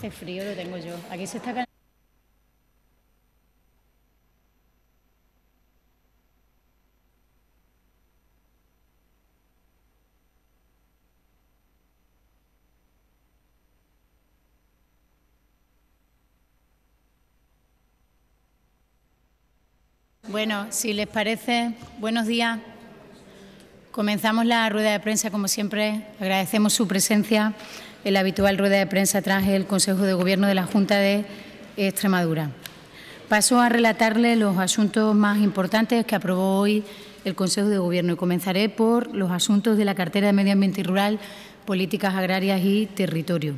Hace frío, lo tengo yo. Aquí se está calentando. Bueno, si les parece, buenos días. Comenzamos la rueda de prensa, como siempre. Agradecemos su presencia en la habitual rueda de prensa tras el Consejo de Gobierno de la Junta de Extremadura. Paso a relatarles los asuntos más importantes que aprobó hoy el Consejo de Gobierno y comenzaré por los asuntos de la cartera de Medio Ambiente y Rural, Políticas Agrarias y Territorio.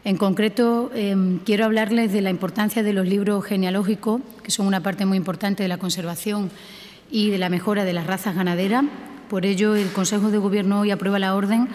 En concreto, quiero hablarles de la importancia de los libros genealógicos, que son una parte muy importante de la conservación y de la mejora de las razas ganaderas. Por ello, el Consejo de Gobierno hoy aprueba la orden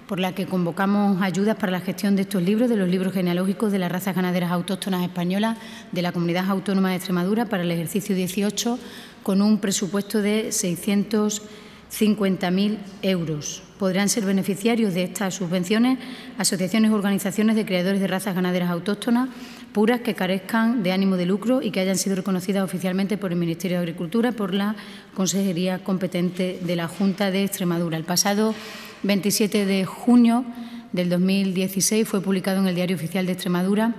por la que convocamos ayudas para la gestión de estos libros, de los libros genealógicos de las razas ganaderas autóctonas españolas de la Comunidad Autónoma de Extremadura para el ejercicio 18, con un presupuesto de 650.000 euros. Podrán ser beneficiarios de estas subvenciones asociaciones o organizaciones de criadores de razas ganaderas autóctonas puras que carezcan de ánimo de lucro y que hayan sido reconocidas oficialmente por el Ministerio de Agricultura, por la Consejería competente de la Junta de Extremadura. El pasado 27 de junio del 2016 fue publicado en el Diario Oficial de Extremadura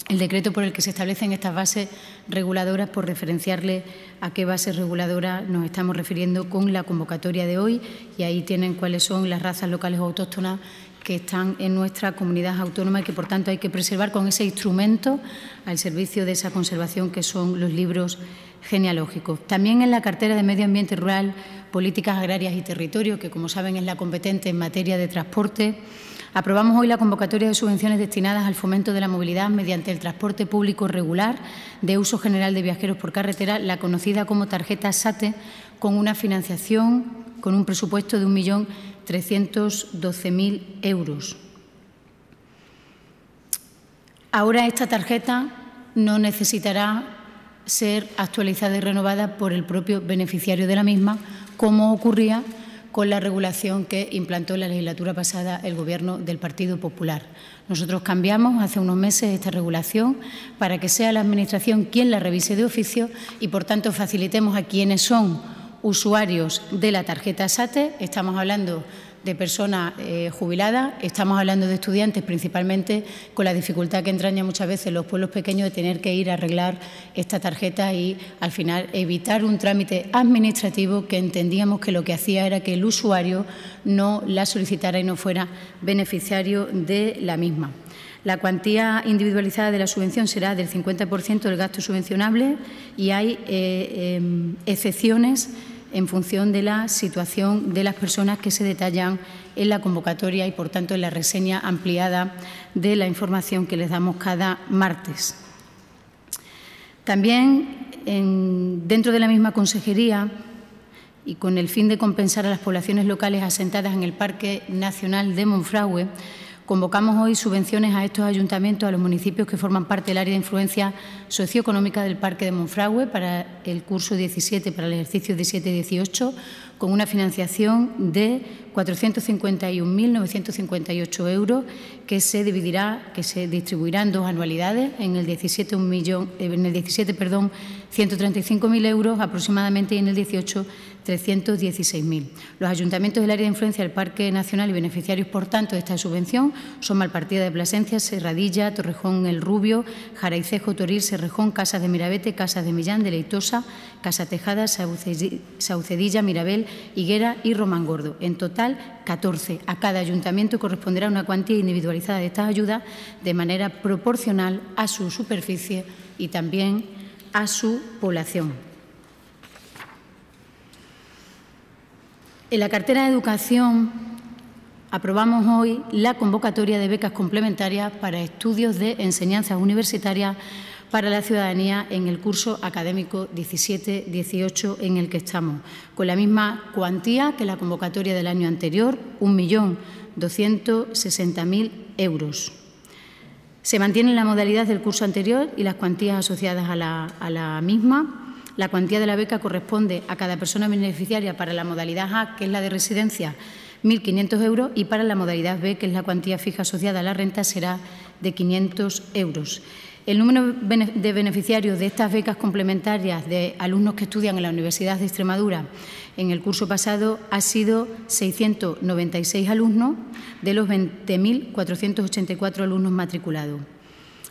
el decreto por el que se establecen estas bases reguladoras, por referenciarle a qué bases reguladoras nos estamos refiriendo con la convocatoria de hoy, y ahí tienen cuáles son las razas locales o autóctonas que están en nuestra comunidad autónoma y que, por tanto, hay que preservar con ese instrumento al servicio de esa conservación que son los libros genealógicos. También en la cartera de Medio Ambiente Rural, Políticas Agrarias y Territorio, que, como saben, es la competente en materia de transporte, aprobamos hoy la convocatoria de subvenciones destinadas al fomento de la movilidad mediante el transporte público regular de uso general de viajeros por carretera, la conocida como tarjeta SATE, con una financiación con un presupuesto de 1.312.000 euros. Ahora esta tarjeta no necesitará ser actualizada y renovada por el propio beneficiario de la misma, como ocurría con la regulación que implantó en la legislatura pasada el Gobierno del Partido Popular. Nosotros cambiamos hace unos meses esta regulación para que sea la Administración quien la revise de oficio y, por tanto, facilitemos a quienes son usuarios de la tarjeta SATE. Estamos hablando de personas jubiladas, estamos hablando de estudiantes, principalmente con la dificultad que entraña muchas veces los pueblos pequeños de tener que ir a arreglar esta tarjeta y, al final, evitar un trámite administrativo que entendíamos que lo que hacía era que el usuario no la solicitara y no fuera beneficiario de la misma. La cuantía individualizada de la subvención será del 50% del gasto subvencionable y hay excepciones en función de la situación de las personas que se detallan en la convocatoria y, por tanto, en la reseña ampliada de la información que les damos cada martes. También, dentro de la misma consejería y con el fin de compensar a las poblaciones locales asentadas en el Parque Nacional de Monfragüe, convocamos hoy subvenciones a estos ayuntamientos, a los municipios que forman parte del área de influencia socioeconómica del Parque de Monfragüe para el curso 17, para el ejercicio 17-18, con una financiación de 451.958 euros que se distribuirá en dos anualidades, en el 17 135.000 euros aproximadamente y en el 18 316.000. Los ayuntamientos del área de influencia del Parque Nacional y beneficiarios, por tanto, de esta subvención son Malpartida de Plasencia, Serradilla, Torrejón el Rubio, Jaraicejo, Toril, Serrejón, Casas de Mirabete, Casas de Millán, de Leitosa, Casa Tejada, Saucedilla, Mirabel, Higuera y Román Gordo. En total, 14. A cada ayuntamiento corresponderá una cuantía individualizada de estas ayudas de manera proporcional a su superficie y también a su población. En la cartera de Educación aprobamos hoy la convocatoria de becas complementarias para estudios de enseñanzas universitarias para la ciudadanía en el curso académico 17-18 en el que estamos, con la misma cuantía que la convocatoria del año anterior, 1.260.000 euros. Se mantiene la modalidad del curso anterior y las cuantías asociadas a la misma. La cuantía de la beca corresponde a cada persona beneficiaria para la modalidad A, que es la de residencia, 1.500 euros y para la modalidad B, que es la cuantía fija asociada a la renta, será de 500 euros. El número de beneficiarios de estas becas complementarias de alumnos que estudian en la Universidad de Extremadura en el curso pasado ha sido 696 alumnos de los 20.484 alumnos matriculados.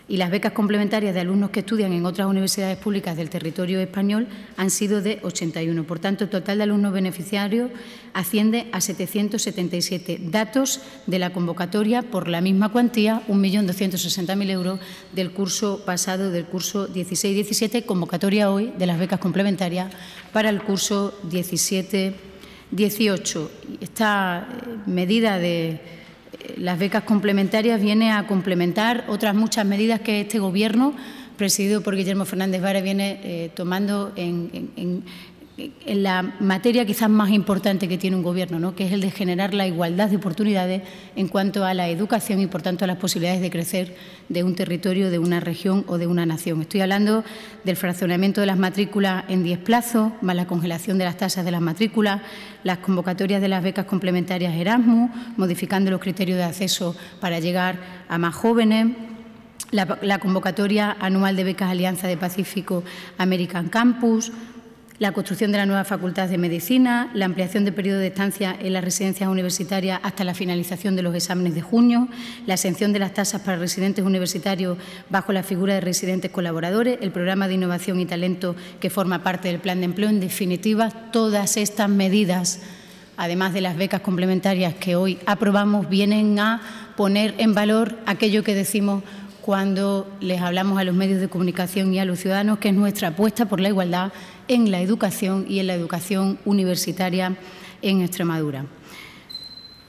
Y las becas complementarias de alumnos que estudian en otras universidades públicas del territorio español han sido de 81. Por tanto, el total de alumnos beneficiarios asciende a 777. Datos de la convocatoria por la misma cuantía, 1.260.000 euros del curso pasado, del curso 16-17, convocatoria hoy de las becas complementarias para el curso 17-18. Esta medida de las becas complementarias viene a complementar otras muchas medidas que este Gobierno, presidido por Guillermo Fernández Vara, viene tomando en la materia quizás más importante que tiene un Gobierno, ¿no?, que es el de generar la igualdad de oportunidades en cuanto a la educación y, por tanto, a las posibilidades de crecer de un territorio, de una región o de una nación. Estoy hablando del fraccionamiento de las matrículas en 10 plazos, más la congelación de las tasas de las matrículas, las convocatorias de las becas complementarias Erasmus, modificando los criterios de acceso para llegar a más jóvenes, la convocatoria anual de becas Alianza de Pacífico American Campus, la construcción de la nueva Facultad de Medicina, la ampliación del periodo de estancia en las residencias universitarias hasta la finalización de los exámenes de junio, la exención de las tasas para residentes universitarios bajo la figura de residentes colaboradores, el programa de innovación y talento que forma parte del plan de empleo. En definitiva, todas estas medidas, además de las becas complementarias que hoy aprobamos, vienen a poner en valor aquello que decimos cuando les hablamos a los medios de comunicación y a los ciudadanos, que es nuestra apuesta por la igualdad en la educación y en la educación universitaria en Extremadura.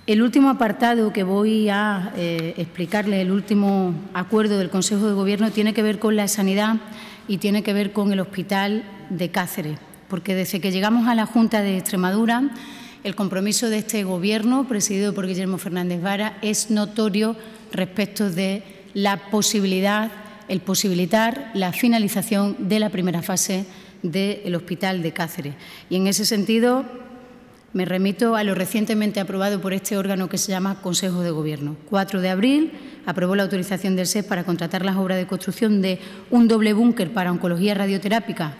El último apartado que voy a explicarles, el último acuerdo del Consejo de Gobierno, tiene que ver con la sanidad y tiene que ver con el Hospital de Cáceres, porque desde que llegamos a la Junta de Extremadura, el compromiso de este Gobierno, presidido por Guillermo Fernández Vara, es notorio respecto de la posibilidad, el posibilitar la finalización de la primera fase del Hospital de Cáceres. Y en ese sentido me remito a lo recientemente aprobado por este órgano que se llama Consejo de Gobierno. 4 de abril aprobó la autorización del SES para contratar las obras de construcción de un doble búnker para oncología radioterápica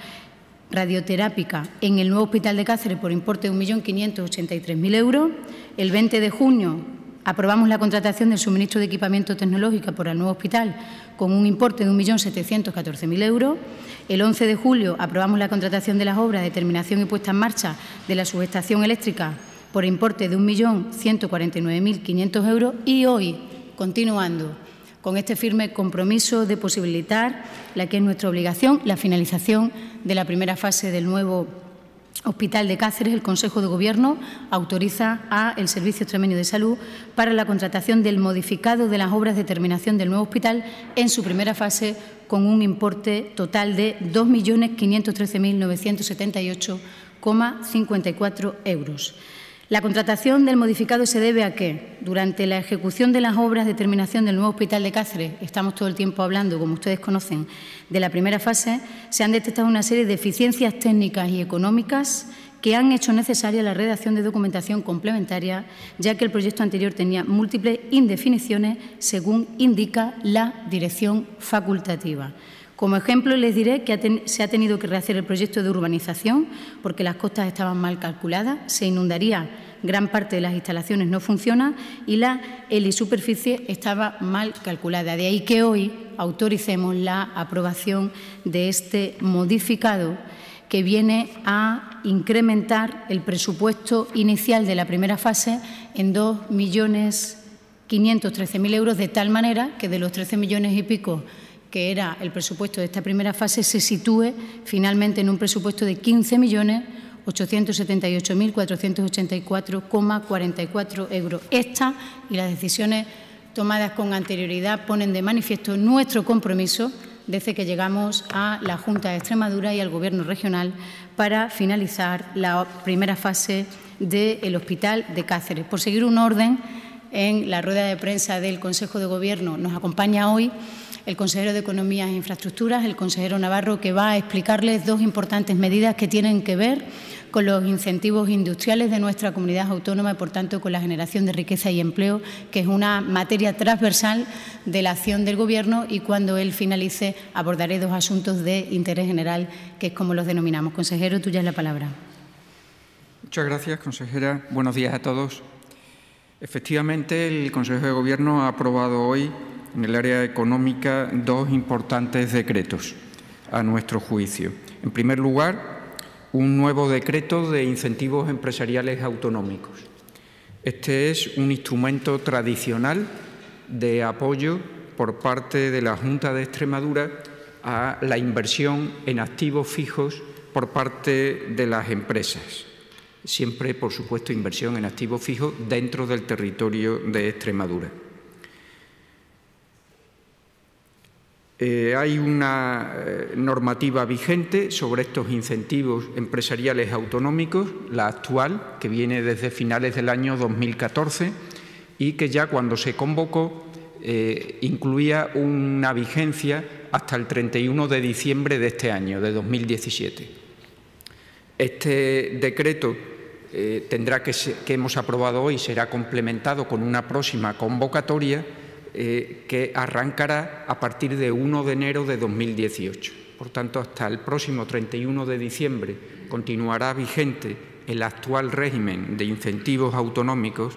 en el nuevo Hospital de Cáceres por importe de 1.583.000 euros. El 20 de junio aprobamos la contratación del suministro de equipamiento tecnológico por el nuevo hospital con un importe de 1.714.000 euros. El 11 de julio aprobamos la contratación de las obras de terminación y puesta en marcha de la subestación eléctrica por importe de 1.149.500 euros y hoy, continuando con este firme compromiso de posibilitar la que es nuestra obligación, la finalización de la primera fase del nuevo Hospital de Cáceres, el Consejo de Gobierno autoriza al Servicio Extremeño de Salud para la contratación del modificado de las obras de terminación del nuevo hospital en su primera fase con un importe total de 2.513.978,54 euros. La contratación del modificado se debe a que, durante la ejecución de las obras de terminación del nuevo Hospital de Cáceres, estamos todo el tiempo hablando, como ustedes conocen, de la primera fase, se han detectado una serie de deficiencias técnicas y económicas que han hecho necesaria la redacción de documentación complementaria, ya que el proyecto anterior tenía múltiples indefiniciones, según indica la dirección facultativa. Como ejemplo, les diré que se ha tenido que rehacer el proyecto de urbanización porque las costas estaban mal calculadas, se inundaría gran parte de las instalaciones, no funciona y la helisuperficie estaba mal calculada. De ahí que hoy autoricemos la aprobación de este modificado que viene a incrementar el presupuesto inicial de la primera fase en 2.513.000 euros, de tal manera que de los 13 millones y pico que era el presupuesto de esta primera fase, se sitúe finalmente en un presupuesto de 15.878.484,44 euros. Esta y las decisiones tomadas con anterioridad ponen de manifiesto nuestro compromiso desde que llegamos a la Junta de Extremadura y al Gobierno regional para finalizar la primera fase del Hospital de Cáceres. Por seguir un orden, en la rueda de prensa del Consejo de Gobierno nos acompaña hoy el consejero de Economía e Infraestructuras, el consejero Navarro, que va a explicarles dos importantes medidas que tienen que ver con los incentivos industriales de nuestra comunidad autónoma y, por tanto, con la generación de riqueza y empleo, que es una materia transversal de la acción del Gobierno, y cuando él finalice abordaré dos asuntos de interés general, que es como los denominamos. Consejero, tuya es la palabra. Muchas gracias, consejera. Buenos días a todos. Efectivamente, el Consejo de Gobierno ha aprobado hoy en el área económica dos importantes decretos, a nuestro juicio. En primer lugar, un nuevo decreto de incentivos empresariales autonómicos. Este es un instrumento tradicional de apoyo por parte de la Junta de Extremadura a la inversión en activos fijos por parte de las empresas. Siempre, por supuesto, inversión en activos fijos dentro del territorio de Extremadura. Hay una normativa vigente sobre estos incentivos empresariales autonómicos, la actual, que viene desde finales del año 2014 y que ya cuando se convocó incluía una vigencia hasta el 31 de diciembre de este año, de 2017. Este decreto que hemos aprobado hoy será complementado con una próxima convocatoria que arrancará a partir de 1 de enero de 2018. Por tanto, hasta el próximo 31 de diciembre continuará vigente el actual régimen de incentivos autonómicos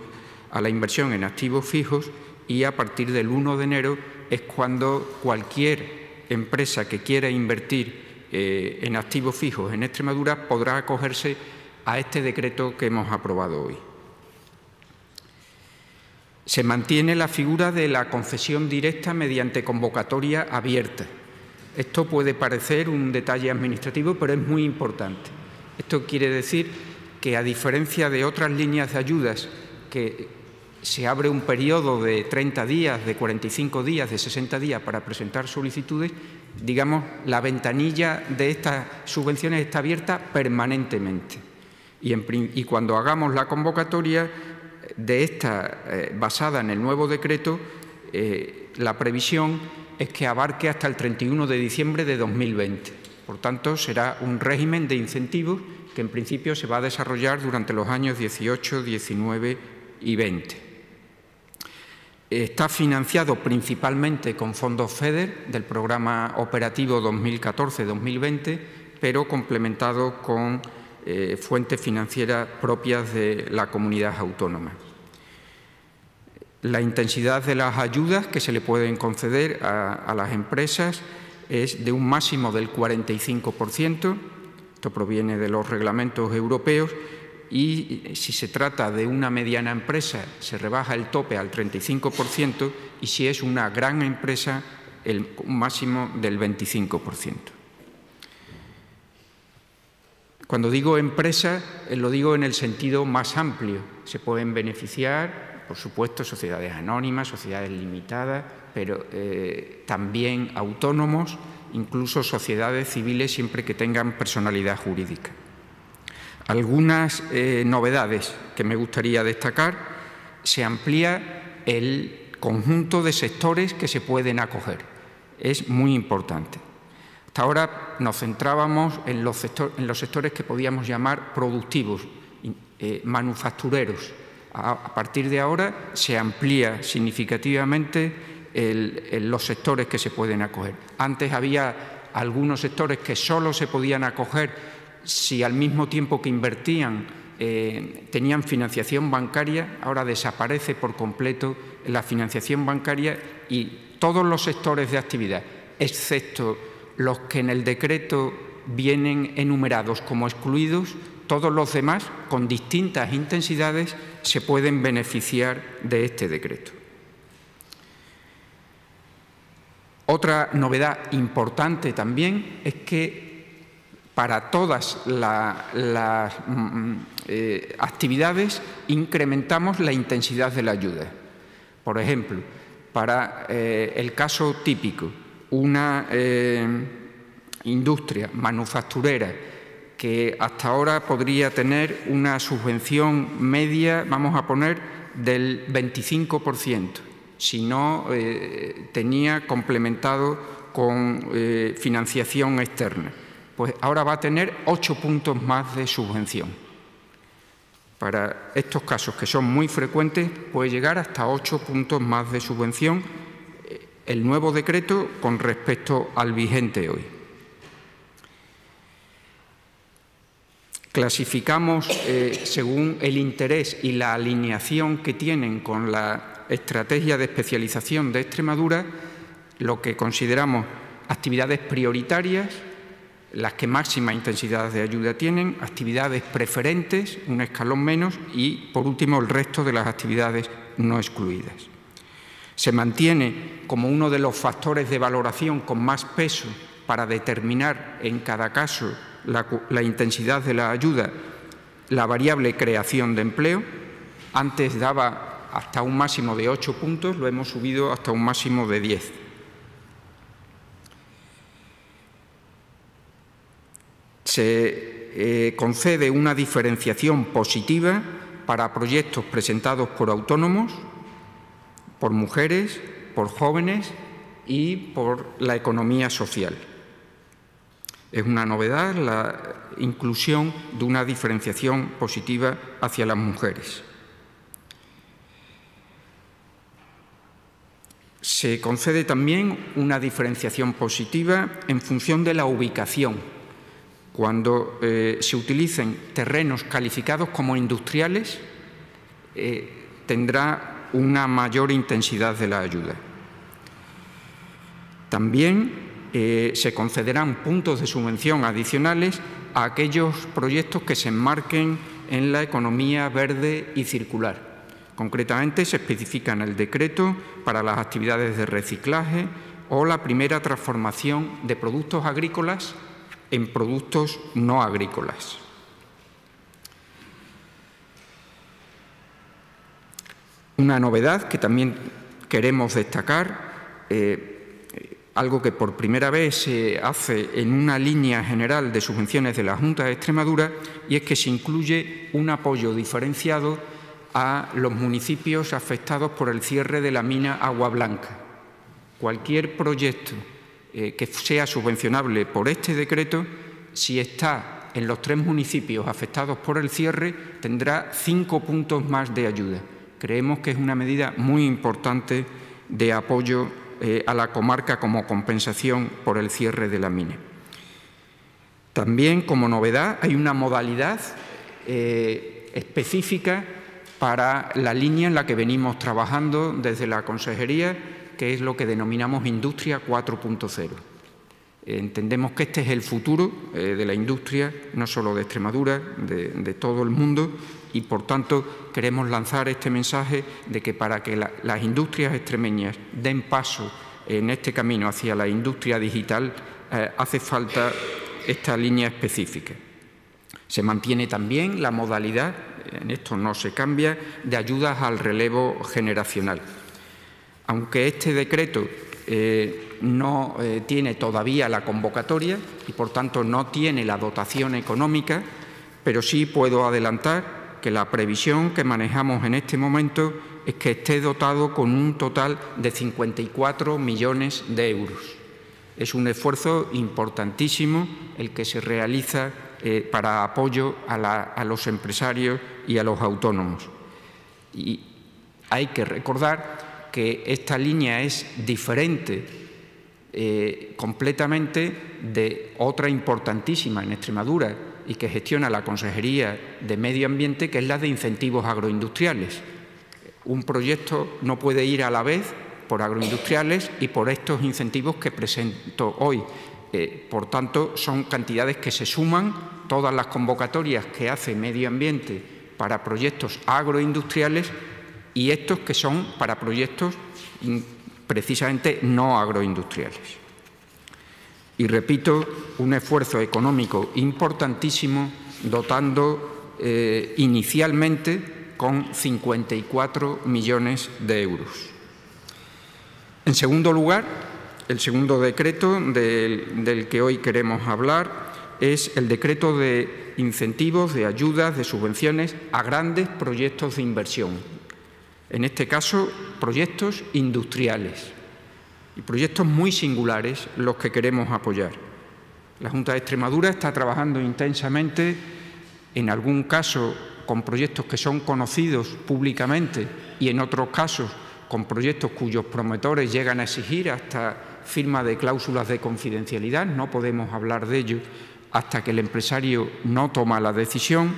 a la inversión en activos fijos, y a partir del 1 de enero es cuando cualquier empresa que quiera invertir en activos fijos en Extremadura podrá acogerse a este decreto que hemos aprobado hoy. Se mantiene la figura de la concesión directa mediante convocatoria abierta. Esto puede parecer un detalle administrativo, pero es muy importante. Esto quiere decir que, a diferencia de otras líneas de ayudas, que se abre un periodo de 30 días, de 45 días, de 60 días para presentar solicitudes, digamos, la ventanilla de estas subvenciones está abierta permanentemente. Y cuando hagamos la convocatoria de esta basada en el nuevo decreto, la previsión es que abarque hasta el 31 de diciembre de 2020. Por tanto, será un régimen de incentivos que en principio se va a desarrollar durante los años 18, 19 y 20. Está financiado principalmente con fondos FEDER del Programa Operativo 2014-2020, pero complementado con fuentes financieras propias de la comunidad autónoma. La intensidad de las ayudas que se le pueden conceder a las empresas es de un máximo del 45%, esto proviene de los reglamentos europeos, y si se trata de una mediana empresa se rebaja el tope al 35%, y si es una gran empresa el máximo del 25%. Cuando digo empresa, lo digo en el sentido más amplio. Se pueden beneficiar, por supuesto, sociedades anónimas, sociedades limitadas, pero también autónomos, incluso sociedades civiles, siempre que tengan personalidad jurídica. Algunas novedades que me gustaría destacar: se amplía el conjunto de sectores que se pueden acoger. Es muy importante. Hasta ahora nos centrábamos en los sectores que podíamos llamar productivos, manufactureros. A partir de ahora se amplía significativamente los sectores que se pueden acoger. Antes había algunos sectores que solo se podían acoger si al mismo tiempo que invertían tenían financiación bancaria. Ahora desaparece por completo la financiación bancaria y todos los sectores de actividad, excepto los que en el decreto vienen enumerados como excluidos, todos los demás, con distintas intensidades, se pueden beneficiar de este decreto. Otra novedad importante también es que para todas las actividades incrementamos la intensidad de la ayuda. Por ejemplo, para el caso típico, una industria manufacturera que hasta ahora podría tener una subvención media, vamos a poner, del 25%, si no tenía complementado con financiación externa. pues ahora va a tener 8 puntos más de subvención. Para estos casos, que son muy frecuentes, puede llegar hasta 8 puntos más de subvención el nuevo decreto con respecto al vigente hoy. Clasificamos según el interés y la alineación que tienen con la estrategia de especialización de Extremadura lo que consideramos actividades prioritarias, las que máxima intensidad de ayuda tienen, actividades preferentes, un escalón menos, y, por último, el resto de las actividades no excluidas. Se mantiene como uno de los factores de valoración con más peso para determinar en cada caso la intensidad de la ayuda, la variable creación de empleo. Antes daba hasta un máximo de 8 puntos, lo hemos subido hasta un máximo de 10. Se concede una diferenciación positiva para proyectos presentados por autónomos, por mujeres, por jóvenes y por la economía social. Es una novedad la inclusión de una diferenciación positiva hacia las mujeres. Se concede también una diferenciación positiva en función de la ubicación. Cuando se utilicen terrenos calificados como industriales, tendrá una mayor intensidad de la ayuda. También se concederán puntos de subvención adicionales a aquellos proyectos que se enmarquen en la economía verde y circular. Concretamente, se especifica en el decreto para las actividades de reciclaje o la primera transformación de productos agrícolas en productos no agrícolas. Una novedad que también queremos destacar, algo que por primera vez se hace en una línea general de subvenciones de la Junta de Extremadura, y es que se incluye un apoyo diferenciado a los municipios afectados por el cierre de la mina Agua Blanca. Cualquier proyecto que sea subvencionable por este decreto, si está en los 3 municipios afectados por el cierre, tendrá 5 puntos más de ayuda. Creemos que es una medida muy importante de apoyo a la comarca como compensación por el cierre de la mina. También, como novedad, hay una modalidad específica para la línea en la que venimos trabajando desde la Consejería, que es lo que denominamos Industria 4.0. Entendemos que este es el futuro de la industria, no solo de Extremadura, de todo el mundo, y por tanto queremos lanzar este mensaje de que para que las industrias extremeñas den paso en este camino hacia la industria digital hace falta esta línea específica. Se mantiene también la modalidad, en esto no se cambia, de ayudas al relevo generacional. Aunque este decreto no tiene todavía la convocatoria y, por tanto, no tiene la dotación económica, pero sí puedo adelantar que la previsión que manejamos en este momento es que esté dotado con un total de 54 millones de euros. Es un esfuerzo importantísimo el que se realiza para apoyo a los empresarios y a los autónomos. Y hay que recordar que esta línea es diferente completamente de otra importantísima en Extremadura y que gestiona la Consejería de Medio Ambiente, que es la de incentivos agroindustriales. Un proyecto no puede ir a la vez por agroindustriales y por estos incentivos que presento hoy. Por tanto, son cantidades que se suman, todas las convocatorias que hace Medio Ambiente para proyectos agroindustriales y estos que son para proyectos precisamente no agroindustriales. Y repito, un esfuerzo económico importantísimo, dotando inicialmente con 54 millones de euros. En segundo lugar, el segundo decreto del que hoy queremos hablar es el decreto de incentivos, de ayudas, de subvenciones a grandes proyectos de inversión. En este caso, proyectos industriales y proyectos muy singulares los que queremos apoyar. La Junta de Extremadura está trabajando intensamente, en algún caso con proyectos que son conocidos públicamente y en otros casos con proyectos cuyos promotores llegan a exigir hasta firma de cláusulas de confidencialidad. No podemos hablar de ello hasta que el empresario no toma la decisión,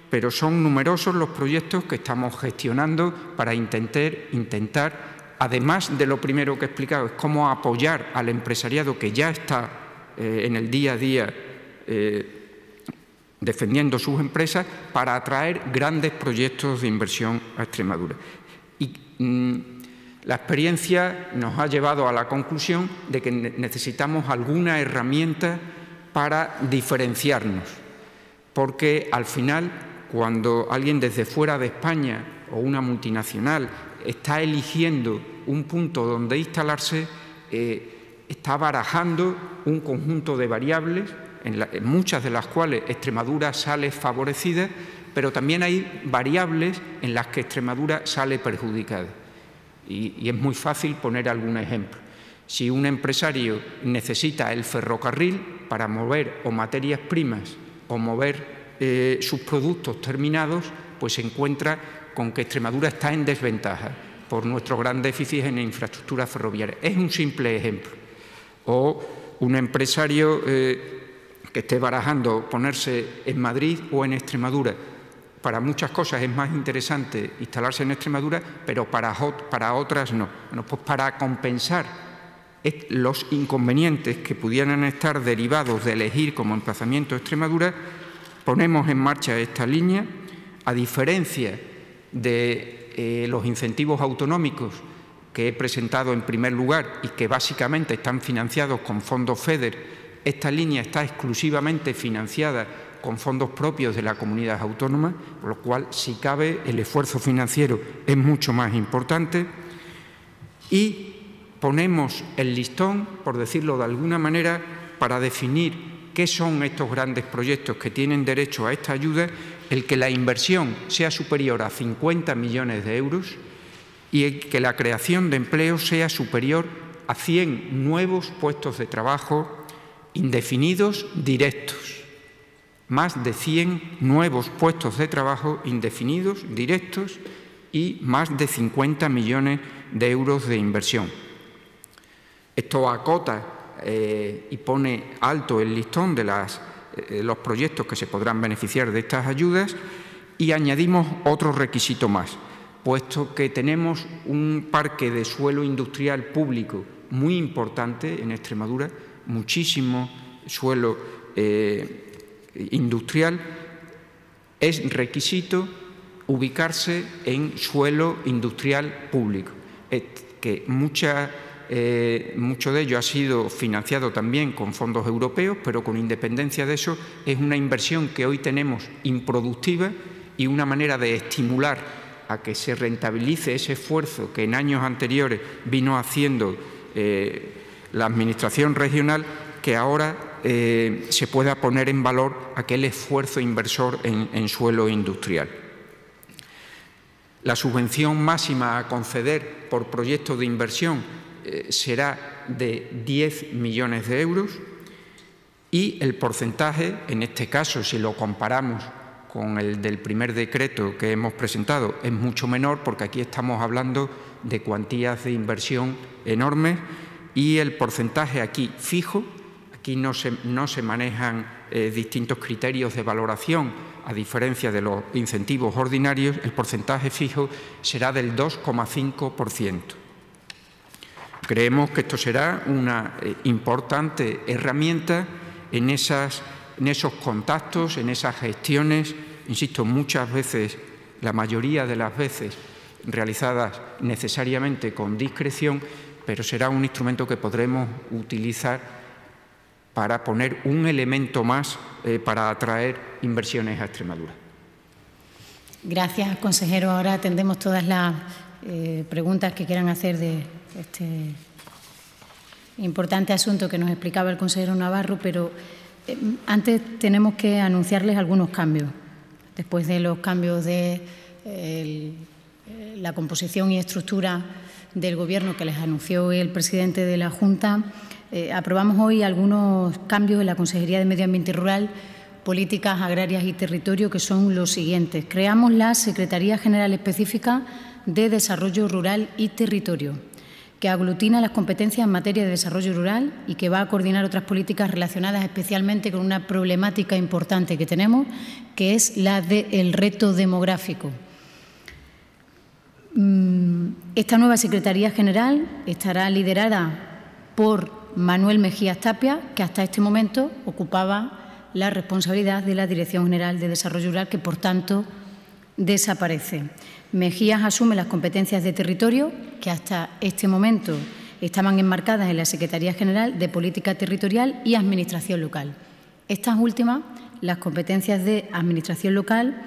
pero son numerosos los proyectos que estamos gestionando para intentar, además de lo primero que he explicado, es cómo apoyar al empresariado que ya está en el día a día defendiendo sus empresas, para atraer grandes proyectos de inversión a Extremadura. Y la experiencia nos ha llevado a la conclusión de que necesitamos alguna herramienta para diferenciarnos, porque al final, cuando alguien desde fuera de España o una multinacional está eligiendo un punto donde instalarse, está barajando un conjunto de variables, en muchas de las cuales Extremadura sale favorecida, pero también hay variables en las que Extremadura sale perjudicada. Y es muy fácil poner algún ejemplo. Si un empresario necesita el ferrocarril para mover o materias primas o mover sus productos terminados, pues se encuentra con que Extremadura está en desventaja por nuestro gran déficit en infraestructura ferroviaria. Es un simple ejemplo. O un empresario que esté barajando ponerse en Madrid o en Extremadura. Para muchas cosas es más interesante instalarse en Extremadura, pero para otras no. Bueno, pues para compensar los inconvenientes que pudieran estar derivados de elegir como emplazamiento Extremadura, ponemos en marcha esta línea. A diferencia de los incentivos autonómicos que he presentado en primer lugar y que básicamente están financiados con fondos FEDER, esta línea está exclusivamente financiada con fondos propios de la comunidad autónoma, por lo cual, si cabe, el esfuerzo financiero es mucho más importante. Y ponemos el listón, por decirlo de alguna manera, para definir qué son estos grandes proyectos que tienen derecho a esta ayuda, el que la inversión sea superior a 50 millones de euros y el que la creación de empleo sea superior a 100 nuevos puestos de trabajo indefinidos directos. Más de 100 nuevos puestos de trabajo indefinidos directos y más de 50 millones de euros de inversión. Esto acota y pone alto el listón de los proyectos que se podrán beneficiar de estas ayudas, y añadimos otro requisito más, puesto que tenemos un parque de suelo industrial público muy importante en Extremadura, muchísimo suelo industrial, es requisito ubicarse en suelo industrial público, que mucho de ello ha sido financiado también con fondos europeos, pero con independencia de eso es una inversión que hoy tenemos improductiva, y una manera de estimular a que se rentabilice ese esfuerzo que en años anteriores vino haciendo la Administración regional, que ahora se pueda poner en valor aquel esfuerzo inversor en suelo industrial. La subvención máxima a conceder por proyecto de inversión será de 10 millones de euros, y el porcentaje, en este caso, si lo comparamos con el del primer decreto que hemos presentado, es mucho menor, porque aquí estamos hablando de cuantías de inversión enormes, y el porcentaje aquí fijo. Aquí no se manejan distintos criterios de valoración, a diferencia de los incentivos ordinarios. El porcentaje fijo será del 2,5%. Creemos que esto será una importante herramienta en esos contactos, en esas gestiones, insisto, muchas veces, la mayoría de las veces, realizadas necesariamente con discreción, pero será un instrumento que podremos utilizar para poner un elemento más para atraer inversiones a Extremadura. Gracias, consejero. Ahora atendemos todas las preguntas que quieran hacer de este importante asunto que nos explicaba el consejero Navarro, pero antes tenemos que anunciarles algunos cambios. Después de los cambios de la composición y estructura del Gobierno que les anunció el presidente de la Junta, aprobamos hoy algunos cambios en la Consejería de Medio Ambiente Rural, Políticas Agrarias y Territorio, que son los siguientes. Creamos la Secretaría General Específica de Desarrollo Rural y Territorio, que aglutina las competencias en materia de desarrollo rural y que va a coordinar otras políticas relacionadas especialmente con una problemática importante que tenemos, que es la del reto demográfico. Esta nueva Secretaría General estará liderada por Manuel Mejías Tapia, que hasta este momento ocupaba la responsabilidad de la Dirección General de Desarrollo Rural, que por tanto desaparece. Mejías asume las competencias de territorio, que hasta este momento estaban enmarcadas en la Secretaría General de Política Territorial y Administración Local. Estas últimas, las competencias de Administración Local,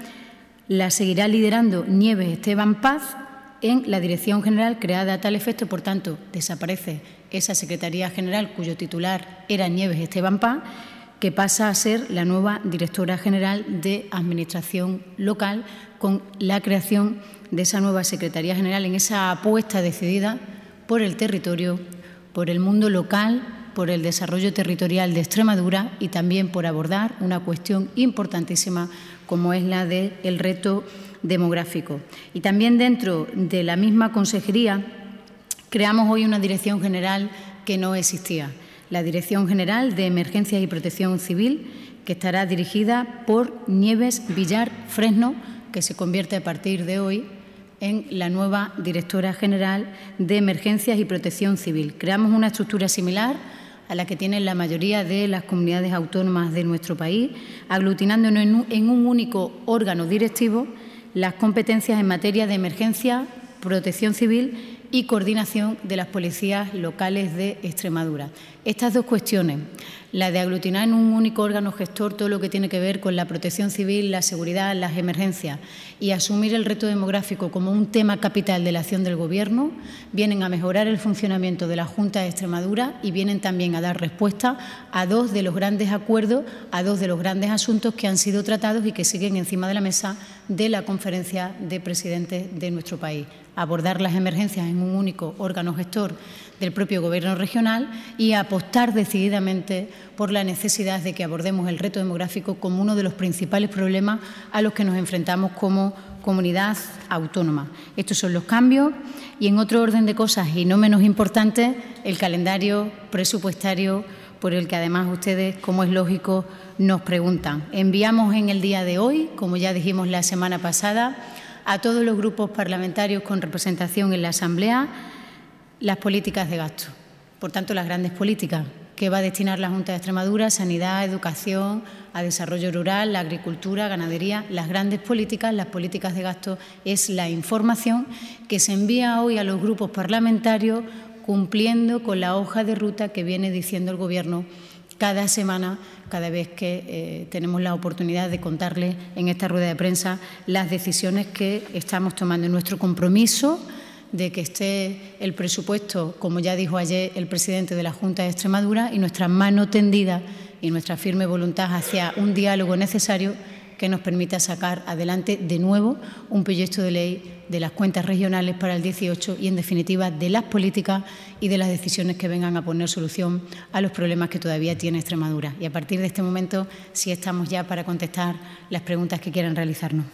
las seguirá liderando Nieves Esteban Paz en la Dirección General creada a tal efecto. Por tanto, desaparece esa Secretaría General cuyo titular era Nieves Esteban Paz, que pasa a ser la nueva Directora General de Administración Local, con la creación de esa nueva Secretaría General en esa apuesta decidida por el territorio, por el mundo local, por el desarrollo territorial de Extremadura y también por abordar una cuestión importantísima como es la del reto demográfico. Y también dentro de la misma consejería creamos hoy una Dirección General que no existía, la Dirección General de Emergencias y Protección Civil, que estará dirigida por Nieves Villar Fresno, que se convierte a partir de hoy en la nueva Directora General de Emergencias y Protección Civil. Creamos una estructura similar a la que tienen la mayoría de las comunidades autónomas de nuestro país, aglutinando en un único órgano directivo las competencias en materia de emergencia, protección civil y coordinación de las policías locales de Extremadura. Estas dos cuestiones, la de aglutinar en un único órgano gestor todo lo que tiene que ver con la protección civil, la seguridad, las emergencias y asumir el reto demográfico como un tema capital de la acción del Gobierno, vienen a mejorar el funcionamiento de la Junta de Extremadura y vienen también a dar respuesta a dos de los grandes acuerdos, a dos de los grandes asuntos que han sido tratados y que siguen encima de la mesa de la Conferencia de Presidentes de nuestro país. Abordar las emergencias en un único órgano gestor del propio Gobierno regional y apostar decididamente por la necesidad de que abordemos el reto demográfico como uno de los principales problemas a los que nos enfrentamos como comunidad autónoma. Estos son los cambios y, en otro orden de cosas y no menos importante, el calendario presupuestario por el que además ustedes, como es lógico, nos preguntan. Enviamos en el día de hoy, como ya dijimos la semana pasada, a todos los grupos parlamentarios con representación en la Asamblea las políticas de gasto. Por tanto, las grandes políticas que va a destinar la Junta de Extremadura: sanidad, educación, a desarrollo rural, la agricultura, ganadería. Las grandes políticas, las políticas de gasto, es la información que se envía hoy a los grupos parlamentarios cumpliendo con la hoja de ruta que viene diciendo el Gobierno cada semana, cada vez que tenemos la oportunidad de contarles en esta rueda de prensa las decisiones que estamos tomando. Nuestro compromiso de que esté el presupuesto, como ya dijo ayer el presidente de la Junta de Extremadura, y nuestra mano tendida y nuestra firme voluntad hacia un diálogo necesario que nos permita sacar adelante de nuevo un proyecto de ley de las cuentas regionales para el 18 y, en definitiva, de las políticas y de las decisiones que vengan a poner solución a los problemas que todavía tiene Extremadura. Y a partir de este momento sí estamos ya para contestar las preguntas que quieran realizarnos.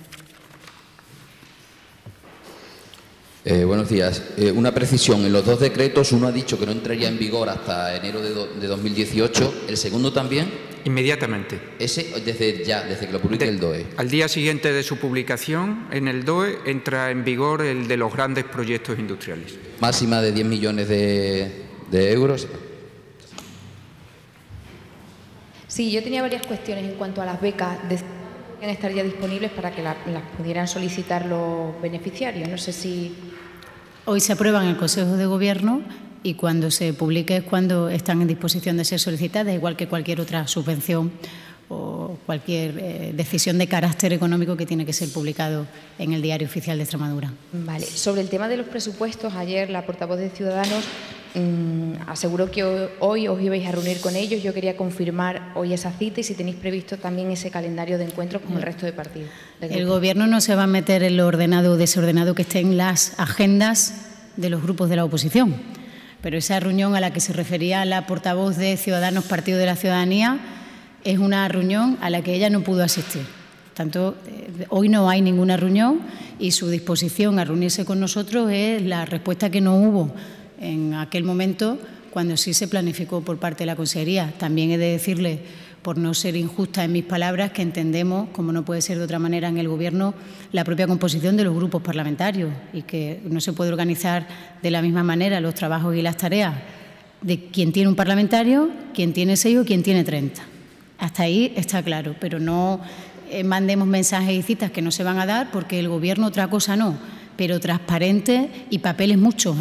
Buenos días. Una precisión. En los dos decretos, uno ha dicho que no entraría en vigor hasta enero de 2018. ¿El segundo también? Inmediatamente. Ese desde que lo publique el DOE. Al día siguiente de su publicación en el DOE entra en vigor el de los grandes proyectos industriales. Máxima de 10 millones de euros. Sí, yo tenía varias cuestiones en cuanto a las becas. Deben estar ya disponibles para que las pudieran solicitar los beneficiarios. No sé si... Hoy se aprueban en el Consejo de Gobierno y cuando se publique es cuando están en disposición de ser solicitadas, igual que cualquier otra subvención o cualquier decisión de carácter económico que tiene que ser publicado en el Diario Oficial de Extremadura. Vale. Sobre el tema de los presupuestos, ayer la portavoz de Ciudadanos aseguró que hoy os ibais a reunir con ellos. Yo quería confirmar hoy esa cita y si tenéis previsto también ese calendario de encuentros con el resto de partidos. El Gobierno no se va a meter en lo ordenado o desordenado que estén las agendas de los grupos de la oposición. Pero esa reunión a la que se refería la portavoz de Ciudadanos, Partido de la Ciudadanía, es una reunión a la que ella no pudo asistir. Tanto, hoy no hay ninguna reunión y su disposición a reunirse con nosotros es la respuesta que no hubo en aquel momento cuando sí se planificó por parte de la Consejería. También he de decirle, por no ser injusta en mis palabras, que entendemos, como no puede ser de otra manera en el Gobierno, la propia composición de los grupos parlamentarios y que no se puede organizar de la misma manera los trabajos y las tareas de quien tiene un parlamentario, quien tiene 6 o quien tiene 30. Hasta ahí está claro, pero no mandemos mensajes y citas que no se van a dar porque el Gobierno otra cosa no, pero transparente y papeles muchos,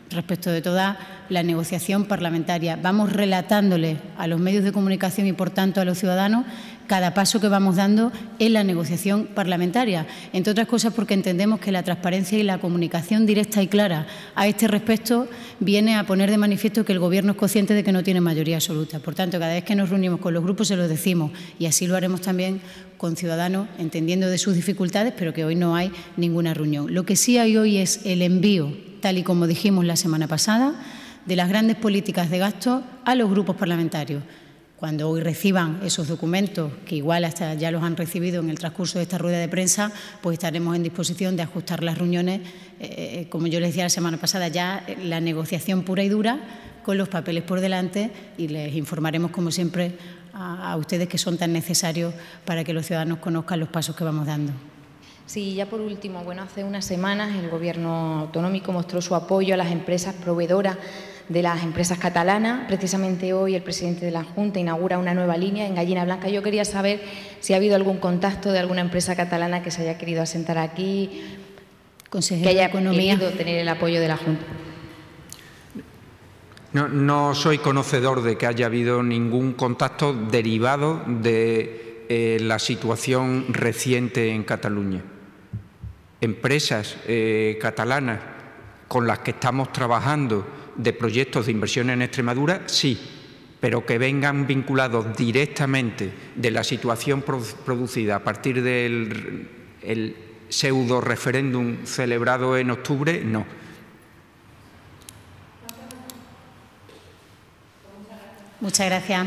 respecto de toda la negociación parlamentaria. Vamos relatándole a los medios de comunicación y, por tanto, a los ciudadanos cada paso que vamos dando en la negociación parlamentaria, entre otras cosas porque entendemos que la transparencia y la comunicación directa y clara a este respecto viene a poner de manifiesto que el Gobierno es consciente de que no tiene mayoría absoluta. Por tanto, cada vez que nos reunimos con los grupos se lo decimos y así lo haremos también con Ciudadanos, entendiendo de sus dificultades, pero que hoy no hay ninguna reunión. Lo que sí hay hoy es el envío, tal y como dijimos la semana pasada, de las grandes políticas de gasto a los grupos parlamentarios. Cuando hoy reciban esos documentos, que igual hasta ya los han recibido en el transcurso de esta rueda de prensa, pues estaremos en disposición de ajustar las reuniones, como yo les decía la semana pasada, ya la negociación pura y dura, con los papeles por delante, y les informaremos, como siempre, a ustedes que son tan necesarios para que los ciudadanos conozcan los pasos que vamos dando. Sí, ya por último, bueno, hace unas semanas el Gobierno autonómico mostró su apoyo a las empresas proveedoras de las empresas catalanas. Precisamente hoy el presidente de la Junta inaugura una nueva línea en Gallina Blanca. Yo quería saber si ha habido algún contacto de alguna empresa catalana que se haya querido asentar aquí, Consejero que haya de Economía. querido tener el apoyo de la Junta. No soy conocedor de que haya habido ningún contacto derivado de la situación reciente en Cataluña. Empresas catalanas con las que estamos trabajando de proyectos de inversión en Extremadura, sí, pero que vengan vinculados directamente de la situación producida a partir del pseudo referéndum celebrado en octubre, no. Muchas gracias.